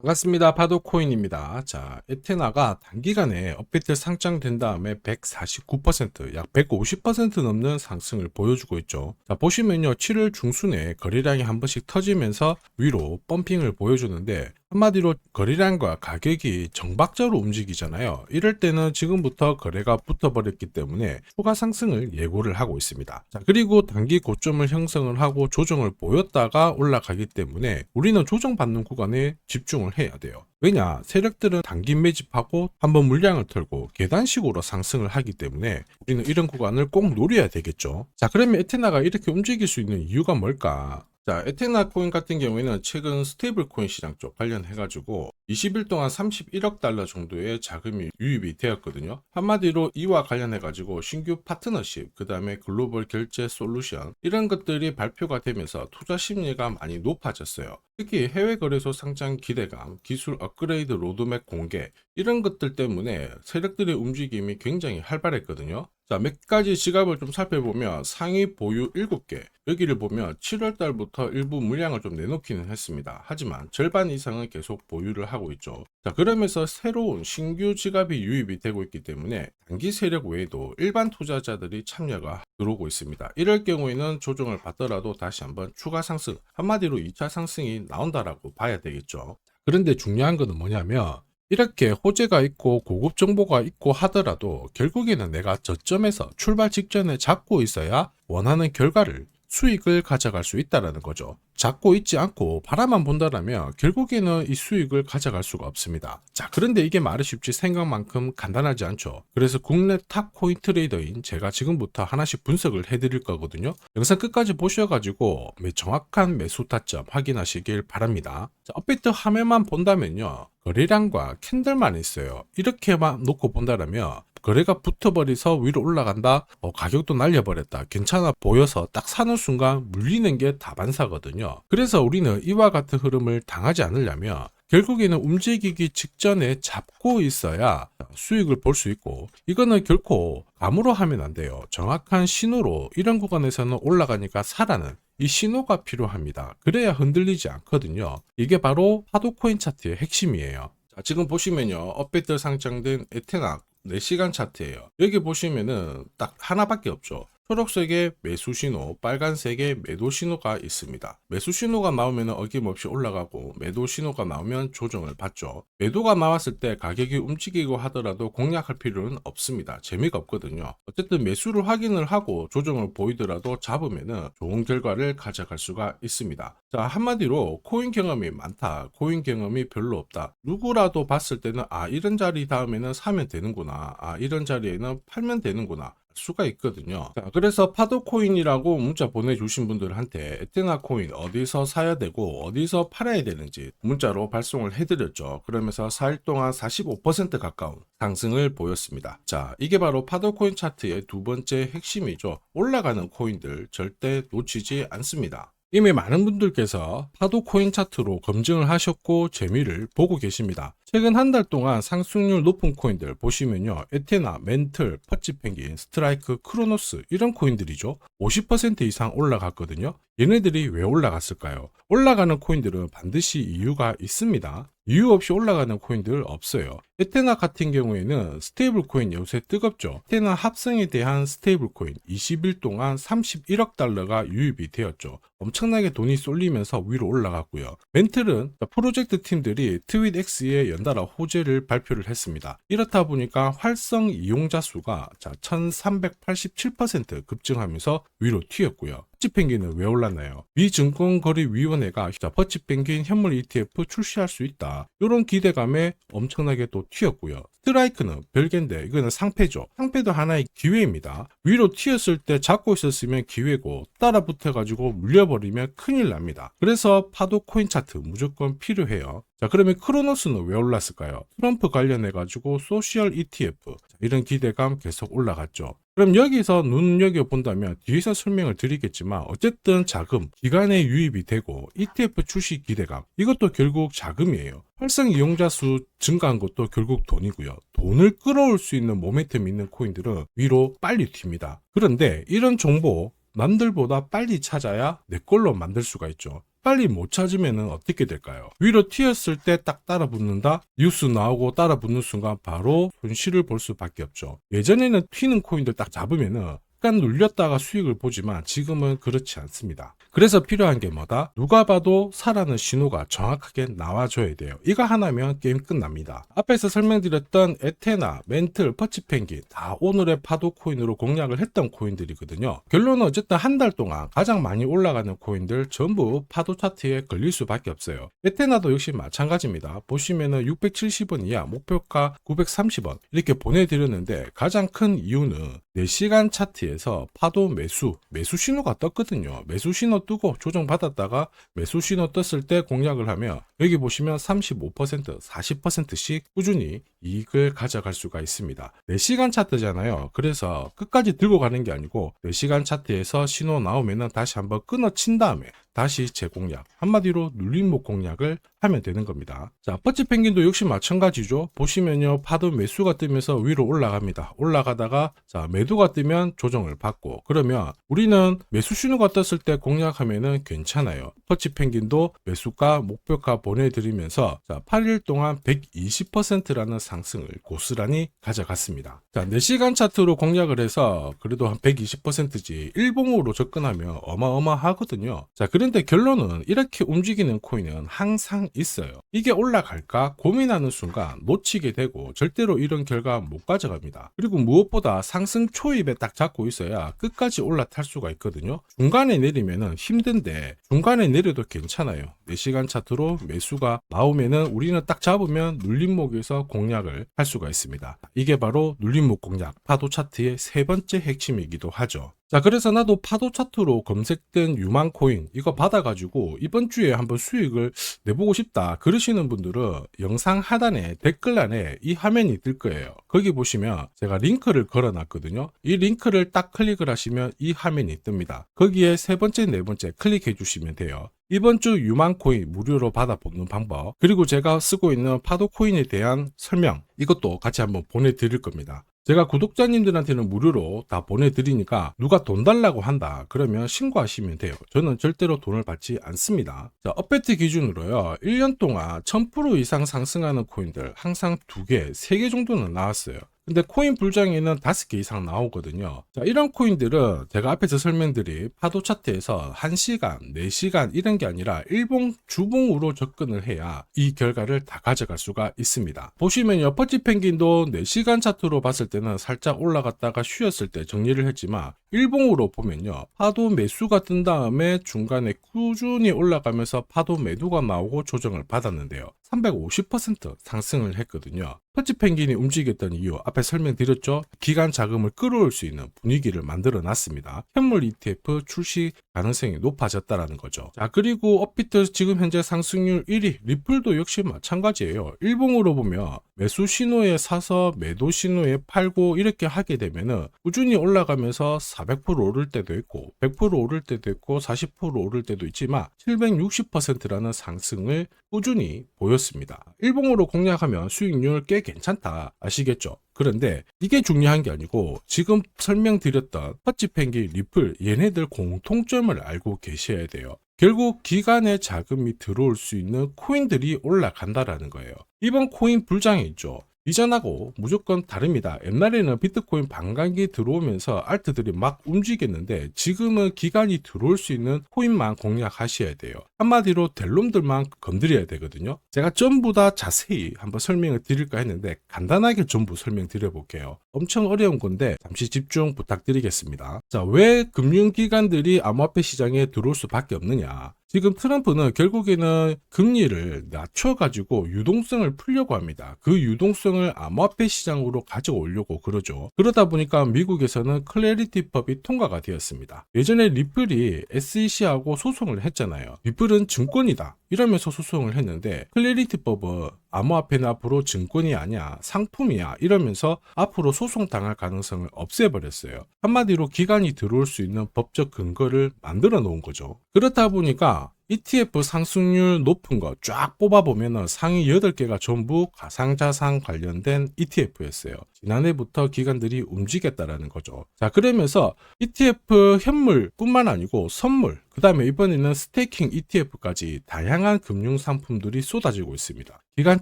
반갑습니다. 파도코인입니다. 자, 에테나가 단기간에 업비트 상장된 다음에 149%, 약 150% 넘는 상승을 보여주고 있죠. 자, 보시면요. 7월 중순에 거래량이 한 번씩 터지면서 위로 펌핑을 보여주는데 한마디로 거래량과 가격이 정박자로 움직이잖아요. 이럴 때는 지금부터 거래가 붙어버렸기 때문에 추가 상승을 예고를 하고 있습니다. 자, 그리고 단기 고점을 형성을 하고 조정을 보였다가 올라가기 때문에 우리는 조정받는 구간에 집중을 해야 돼요. 왜냐? 세력들은 단기 매집하고 한번 물량을 털고 계단식으로 상승을 하기 때문에 우리는 이런 구간을 꼭 노려야 되겠죠. 자, 그러면 에테나가 이렇게 움직일 수 있는 이유가 뭘까? 자, 에테나 코인 같은 경우에는 최근 스테이블 코인 시장 쪽 관련해가지고 20일 동안 31억 달러 정도의 자금이 유입이 되었거든요. 한마디로 이와 관련해가지고 신규 파트너십, 그 다음에 글로벌 결제 솔루션, 이런 것들이 발표가 되면서 투자 심리가 많이 높아졌어요. 특히 해외 거래소 상장 기대감, 기술 업그레이드 로드맵 공개, 이런 것들 때문에 세력들의 움직임이 굉장히 활발했거든요. 자, 몇 가지 지갑을 좀 살펴보면 상위 보유 7개, 여기를 보면 7월 달부터 일부 물량을 좀 내놓기는 했습니다. 하지만 절반 이상은 계속 보유를 하고 있죠. 자, 그러면서 새로운 신규 지갑이 유입이 되고 있기 때문에 단기 세력 외에도 일반 투자자들이 참여가 들어오고 있습니다. 이럴 경우에는 조정을 받더라도 다시 한번 추가 상승, 한마디로 2차 상승이 나온다라고 봐야 되겠죠. 그런데 중요한 것은 뭐냐면 이렇게 호재가 있고 고급 정보가 있고 하더라도 결국에는 내가 저점에서 출발 직전에 잡고 있어야 원하는 결과를 수익을 가져갈 수 있다는 거죠. 잡고 있지 않고 바라만 본다라면 결국에는 이 수익을 가져갈 수가 없습니다. 자, 그런데 이게 말이 쉽지 생각만큼 간단하지 않죠. 그래서 국내 탑 코인 트레이더인 제가 지금부터 하나씩 분석을 해드릴 거거든요. 영상 끝까지 보셔가지고 정확한 매수 타점 확인하시길 바랍니다. 자, 업비트 화면만 본다면요. 거래량과 캔들만 있어요. 이렇게만 놓고 본다라면 거래가 붙어버려서 위로 올라간다, 가격도 날려버렸다, 괜찮아 보여서 딱 사는 순간 물리는 게 다반사거든요. 그래서 우리는 이와 같은 흐름을 당하지 않으려면 결국에는 움직이기 직전에 잡고 있어야 수익을 볼 수 있고, 이거는 결코 감으로 하면 안 돼요. 정확한 신호로 이런 구간에서는 올라가니까 사라는 이 신호가 필요합니다. 그래야 흔들리지 않거든요. 이게 바로 파도코인 차트의 핵심이에요. 자, 지금 보시면요. 업비트 상장된 에테나 4시간 차트예요. 여기 보시면은 딱 하나밖에 없죠. 초록색의 매수 신호, 빨간색의 매도 신호가 있습니다. 매수 신호가 나오면 어김없이 올라가고 매도 신호가 나오면 조정을 받죠. 매도가 나왔을 때 가격이 움직이고 하더라도 공략할 필요는 없습니다. 재미가 없거든요. 어쨌든 매수를 확인을 하고 조정을 보이더라도 잡으면 좋은 결과를 가져갈 수가 있습니다. 자, 한마디로 코인 경험이 많다, 코인 경험이 별로 없다, 누구라도 봤을 때는 이런 자리 다음에는 사면 되는구나, 이런 자리에는 팔면 되는구나 수가 있거든요. 자, 그래서 파도코인이라고 문자 보내주신 분들한테 에테나 코인 어디서 사야 되고 어디서 팔아야 되는지 문자로 발송을 해드렸죠. 그러면서 4일 동안 45% 가까운 상승을 보였습니다. 자, 이게 바로 파도코인 차트의 두 번째 핵심이죠. 올라가는 코인들 절대 놓치지 않습니다. 이미 많은 분들께서 파도 코인 차트로 검증을 하셨고 재미를 보고 계십니다. 최근 한 달 동안 상승률 높은 코인들 보시면요. 에테나, 멘틀, 퍼치펭귄, 스트라이크, 크로노스 이런 코인들이죠. 50% 이상 올라갔거든요. 얘네들이 왜 올라갔을까요? 올라가는 코인들은 반드시 이유가 있습니다. 이유 없이 올라가는 코인들 없어요. 에테나 같은 경우에는 스테이블 코인 요새 뜨겁죠. 에테나 합성에 대한 스테이블 코인 20일 동안 31억 달러가 유입이 되었죠. 엄청나게 돈이 쏠리면서 위로 올라갔고요. 멘틀은 프로젝트 팀들이 트윗X에 연달아 호재를 발표를 했습니다. 이렇다 보니까 활성 이용자 수가 1387% 급증하면서 위로 튀었고요. 퍼치펭귄은 왜 올랐나요? 미 증권거래위원회가 퍼치펭귄 현물 ETF 출시할 수 있다, 이런 기대감에 엄청나게 또 튀었고요. 스트라이크는 별개인데 이거는 상패죠. 상패도 하나의 기회입니다. 위로 튀었을 때 잡고 있었으면 기회고 따라 붙어가지고 물려버리면 큰일 납니다. 그래서 파도 코인 차트 무조건 필요해요. 자, 그러면 크로노스는 왜 올랐을까요? 트럼프 관련해가지고 소셜 ETF, 이런 기대감 계속 올라갔죠. 그럼 여기서 눈여겨본다면 뒤에서 설명을 드리겠지만 어쨌든 자금, 기간에 유입이 되고 ETF 출시 기대감, 이것도 결국 자금이에요. 활성 이용자 수 증가한 것도 결국 돈이고요. 돈을 끌어올 수 있는 모멘텀 있는 코인들은 위로 빨리 튑니다. 그런데 이런 정보 남들보다 빨리 찾아야 내 걸로 만들 수가 있죠. 빨리 못 찾으면 어떻게 될까요? 위로 튀었을 때 딱 따라 붙는다? 뉴스 나오고 따라 붙는 순간 바로 손실을 볼 수밖에 없죠. 예전에는 튀는 코인들 딱 잡으면은 약간 눌렸다가 수익을 보지만 지금은 그렇지 않습니다. 그래서 필요한 게 뭐다? 누가 봐도 사라는 신호가 정확하게 나와줘야 돼요. 이거 하나면 게임 끝납니다. 앞에서 설명드렸던 에테나, 멘틀, 퍼치펭귄 다 오늘의 파도 코인으로 공략을 했던 코인들이거든요. 결론은 어쨌든 한 달 동안 가장 많이 올라가는 코인들 전부 파도 차트에 걸릴 수밖에 없어요. 에테나도 역시 마찬가지입니다. 보시면은 670원 이하, 목표가 930원 이렇게 보내드렸는데 가장 큰 이유는 4시간 차트에서 파도 매수 신호가 떴거든요. 매수 신호 뜨고 조정받았다가 매수 신호 떴을 때 공략을 하면 여기 보시면 35%, 40%씩 꾸준히 이익을 가져갈 수가 있습니다. 4시간 차트잖아요. 그래서 끝까지 들고 가는 게 아니고 4시간 차트에서 신호 나오면 다시 한번 끊어친 다음에 다시 재공략, 한마디로 눌림목 공략을 하면 되는 겁니다. 자, 퍼치펭귄도 역시 마찬가지죠. 보시면요, 파도 매수가 뜨면서 위로 올라갑니다. 올라가다가 자, 매도가 뜨면 조정을 받고, 그러면 우리는 매수 신호가 떴을 때 공략하면은 괜찮아요. 퍼치펭귄도 매수가, 목표가 보내드리면서 자, 8일 동안 120%라는 상승을 고스란히 가져갔습니다. 자, 4시간 차트로 공략을 해서 그래도 한 120%지 일봉으로 접근하면 어마어마하거든요. 자, 그런데 결론은 이렇게 움직이는 코인은 항상 있어요. 이게 올라갈까 고민하는 순간 놓치게 되고 절대로 이런 결과 못 가져갑니다. 그리고 무엇보다 상승 초입에 딱 잡고 있어야 끝까지 올라탈 수가 있거든요. 중간에 내리면은 힘든데 중간에 내려도 괜찮아요. 4시간 차트로 매수가 나오면은 우리는 딱 잡으면 눌림목에서 공략을 할 수가 있습니다. 이게 바로 눌림목 공략, 파도 차트의 세 번째 핵심이기도 하죠. 자, 그래서 나도 파도 차트로 검색된 유망 코인 이거 받아가지고 이번 주에 한번 수익을 내보고 싶다 그러시는 분들은 영상 하단에 댓글란에 이 화면이 뜰 거예요. 거기 보시면 제가 링크를 걸어놨거든요. 이 링크를 딱 클릭을 하시면 이 화면이 뜹니다. 거기에 세 번째, 네 번째 클릭해 주시면 돼요. 이번 주 유망 코인 무료로 받아보는 방법, 그리고 제가 쓰고 있는 파도 코인에 대한 설명 이것도 같이 한번 보내드릴 겁니다. 제가 구독자님들한테는 무료로 다 보내드리니까 누가 돈 달라고 한다 그러면 신고하시면 돼요. 저는 절대로 돈을 받지 않습니다. 자, 업베트 기준으로요 1년 동안 1000% 이상 상승하는 코인들 항상 2개, 3개 정도는 나왔어요. 근데 코인 불장에는 5개 이상 나오거든요. 자, 이런 코인들은 제가 앞에서 설명드린 파도 차트에서 1시간, 4시간 이런 게 아니라 일봉, 주봉으로 접근을 해야 이 결과를 다 가져갈 수가 있습니다. 보시면요, 퍼치펭귄도 4시간 차트로 봤을 때는 살짝 올라갔다가 쉬었을 때 정리를 했지만 일봉으로 보면요, 파도 매수가 뜬 다음에 중간에 꾸준히 올라가면서 파도 매도가 나오고 조정을 받았는데요. 350% 상승을 했거든요. 퍼치펭귄이 움직였던 이유 앞에 설명드렸죠. 기간 자금을 끌어올 수 있는 분위기를 만들어 놨습니다. 현물 ETF 출시 가능성이 높아졌다라는 거죠. 자, 그리고 업비트 지금 현재 상승률 1위, 리플도 역시 마찬가지예요. 일봉으로 보면 매수 신호에 사서 매도 신호에 팔고 이렇게 하게 되면은 꾸준히 올라가면서 400% 오를 때도 있고 100% 오를 때도 있고 40% 오를 때도 있지만 760%라는 상승을 꾸준히 보였습니다. 일봉으로 공략하면 수익률 꽤 괜찮다 아시겠죠? 그런데 이게 중요한 게 아니고 지금 설명드렸던 퍼치펭귄, 리플 얘네들 공통점을 알고 계셔야 돼요. 결국 기간에 자금이 들어올 수 있는 코인들이 올라간다라는 거예요. 이번 코인 불장에 있죠. 이전하고 무조건 다릅니다. 옛날에는 비트코인 반감기 들어오면서 알트들이 막 움직였는데 지금은 기간이 들어올 수 있는 코인만 공략하셔야 돼요. 한마디로 될 놈들만 건드려야 되거든요. 제가 전부 다 자세히 한번 설명을 드릴까 했는데 간단하게 전부 설명드려 볼게요. 엄청 어려운 건데 잠시 집중 부탁드리겠습니다. 자, 왜 금융기관들이 암호화폐 시장에 들어올 수밖에 없느냐? 지금 트럼프는 결국에는 금리를 낮춰가지고 유동성을 풀려고 합니다. 그 유동성을 암호화폐 시장으로 가져오려고 그러죠. 그러다 보니까 미국에서는 클래리티법이 통과가 되었습니다. 예전에 리플이 SEC하고 소송을 했잖아요. 리플은 증권이다 이러면서 소송을 했는데 클래리티법은 암호화폐는 앞으로 증권이 아니야 상품이야 이러면서 앞으로 소송당할 가능성을 없애버렸어요. 한마디로 기간이 들어올 수 있는 법적 근거를 만들어 놓은 거죠. 그렇다 보니까 ETF 상승률 높은 거 쫙 뽑아보면 상위 8개가 전부 가상자산 관련된 ETF였어요. 지난해부터 기관들이 움직였다라는 거죠. 자, 그러면서 ETF 현물뿐만 아니고 선물, 그 다음에 이번에는 스테이킹 ETF까지 다양한 금융 상품들이 쏟아지고 있습니다. 기관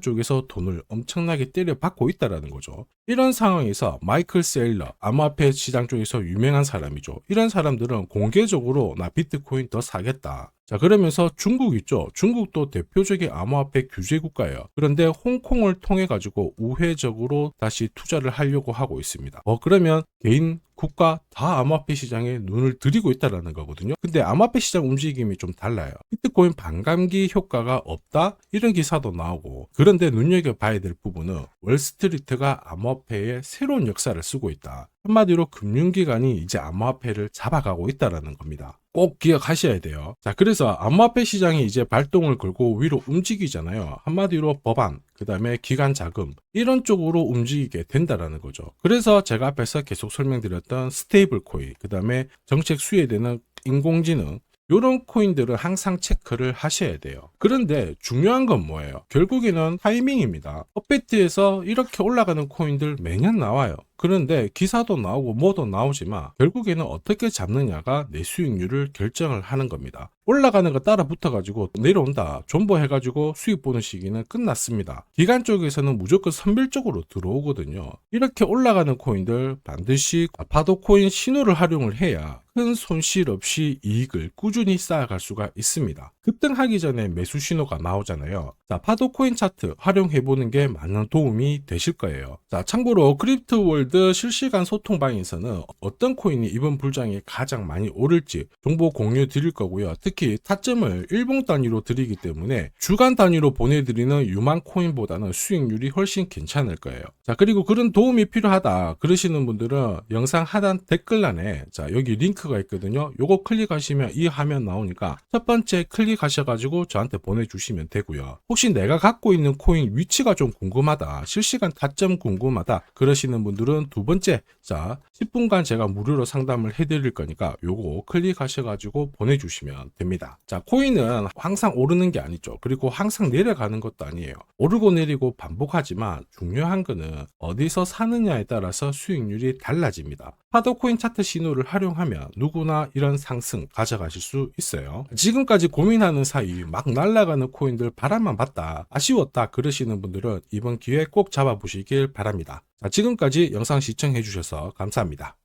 쪽에서 돈을 엄청나게 때려박고 있다라는 거죠. 이런 상황에서 마이클 세일러, 암호화폐 시장 쪽에서 유명한 사람이죠. 이런 사람들은 공개적으로 나 비트코인 더 사겠다. 자, 그러면서 중국 있죠. 중국도 대표적인 암호화폐 규제 국가예요. 그런데 홍콩을 통해 가지고 우회적으로 다시 투자를 하려고 하고 있습니다. 그러면 개인 국가 다 암호화폐 시장에 눈을 들이고 있다라는 거거든요. 근데 암호화폐 시장 움직임이 좀 달라요. 비트코인 반감기 효과가 없다? 이런 기사도 나오고, 그런데 눈여겨봐야 될 부분은 월스트리트가 암호화폐의 새로운 역사를 쓰고 있다. 한마디로 금융기관이 이제 암호화폐를 잡아가고 있다라는 겁니다. 꼭 기억하셔야 돼요. 자, 그래서 암호화폐 시장이 이제 발동을 걸고 위로 움직이잖아요. 한마디로 법안, 그 다음에 기관 자금, 이런 쪽으로 움직이게 된다라는 거죠. 그래서 제가 앞에서 계속 설명드렸던 스테이블 코인, 그 다음에 정책 수혜되는 인공지능, 이런 코인들은 항상 체크를 하셔야 돼요. 그런데 중요한 건 뭐예요? 결국에는 타이밍입니다. 업비트에서 이렇게 올라가는 코인들 매년 나와요. 그런데 기사도 나오고 뭐도 나오지만 결국에는 어떻게 잡느냐가 내 수익률을 결정을 하는 겁니다. 올라가는 거 따라 붙어가지고 내려온다, 존버해가지고 수익 보는 시기는 끝났습니다. 기관 쪽에서는 무조건 선별적으로 들어오거든요. 이렇게 올라가는 코인들 반드시 파도 코인 신호를 활용을 해야 큰 손실 없이 이익을 꾸준히 쌓아갈 수가 있습니다. 급등하기 전에 매수 신호가 나오잖아요. 자, 파도 코인 차트 활용해보는 게 많은 도움이 되실 거예요. 자, 참고로 크립토월드 실시간 소통방에서는 어떤 코인이 이번 불장에 가장 많이 오를지 정보 공유 드릴 거고요. 특히 타점을 일봉 단위로 드리기 때문에 주간 단위로 보내드리는 유망 코인보다는 수익률이 훨씬 괜찮을 거예요. 자, 그리고 그런 도움이 필요하다 그러시는 분들은 영상 하단 댓글란에 자, 여기 링크가 있거든요. 요거 클릭하시면 이 화면 나오니까 첫 번째 클릭하셔가지고 저한테 보내주시면 되고요. 혹시 내가 갖고 있는 코인 위치가 좀 궁금하다, 실시간 타점 궁금하다 그러시는 분들은 두 번째, 자 10분간 제가 무료로 상담을 해드릴 거니까 요거 클릭하셔가지고 보내주시면 됩니다. 자, 코인은 항상 오르는 게 아니죠. 그리고 항상 내려가는 것도 아니에요. 오르고 내리고 반복하지만 중요한 거는 어디서 사느냐에 따라서 수익률이 달라집니다. 파도 코인 차트 신호를 활용하면 누구나 이런 상승 가져가실 수 있어요. 지금까지 고민하는 사이 막 날아가는 코인들 바람만 봤다, 아쉬웠다 그러시는 분들은 이번 기회에 꼭 잡아보시길 바랍니다. 자, 지금까지 영상 시청해 주셔서 감사합니다.